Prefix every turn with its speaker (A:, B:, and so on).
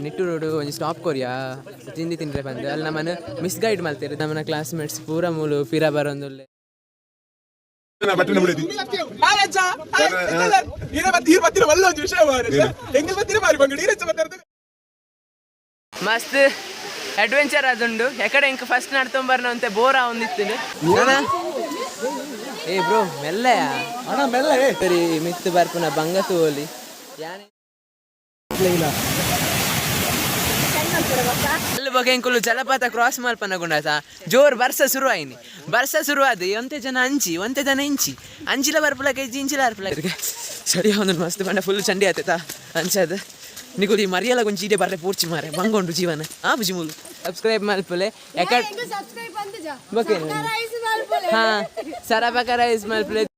A: ನಿಟ್ಟೂರು ಒಂಜಿ stop Korea ತಿಂಡಿ ತಿಂದ್ರೆ ಬಂದು ಅಲ್ಲಿ ನಮ್ಮನ್ನು ಮಿಸ್ಗೈಡ್ ಮಾಡ್ತೀರಿ ನಮ್ಮನ್ನ ಕ್ಲಾಸ್ಮೇಟ್ಸ್ ಪೂರ ಮೂಲು ಪಿರ ಬರೋಂದುಲ್ಲೆ ಮಸ್ತ್ ಅಡ್ವೆಂಚರ್ ಅದುಂಡು ಎಕಡೆ ಇಂಕ ಫಸ್ಟ್ ನಡ್ಕೊಂಬರ್ನ ಅಂತೆ ಬೋರ್ ಒಂದಿತ್ತು ಏ ಬ್ರೋ ಮೆಲ್ಲೆಯಾ ಸರಿ ಮಿತ್ತು ಬರ್ಪುನ ಬಂಗತು ಓಲಿ ಯಾನೆ ಅಲ್ಲಿ ಬಗ್ಗೆ ಇಂಕುಲು ಜಲಪಾತ ಕ್ರಾಸ್ ಮಲ್ಪನಗುಂಡಾತ ಜೋರ್ ಬರ್ಸ ಶುರು ಆಯ್ನಿ ಬರ್ಸ ಶುರು ಆದ ಒಂತೆ ಜನ ಇಂಚಿ ಅಂಚಿಲ ಬರ್ಪುಲ ಕೆಜಿ ಇಂಚಿಲ ಬರ್ಪುಲ ಸರಿ ಒಂದು ಮಸ್ತ್ ಬಂಡ ಫುಲ್ ಚಂಡಿ ಆತೈತಾ ಅಂಚದ ನಿಗುಲಿ ಮರಿಯಲ್ಲ ಕೊಂಚ ಇದೇ ಬರ್ರೆ ಪೂರ್ಚಿ ಮಾರೆ ಬಂಗೊಂಡು ಜೀವನ ಆ ಬುಜಿ ಮೂಲು ಸಬ್ಸ್ಕ್ರೈಬ್ ಮಲ್ಪಲೆ ಯಾಕಡೆ ಹಾ ಸರ ಬಕರ ಇಸ್ ಮಲ್ಪಲೆ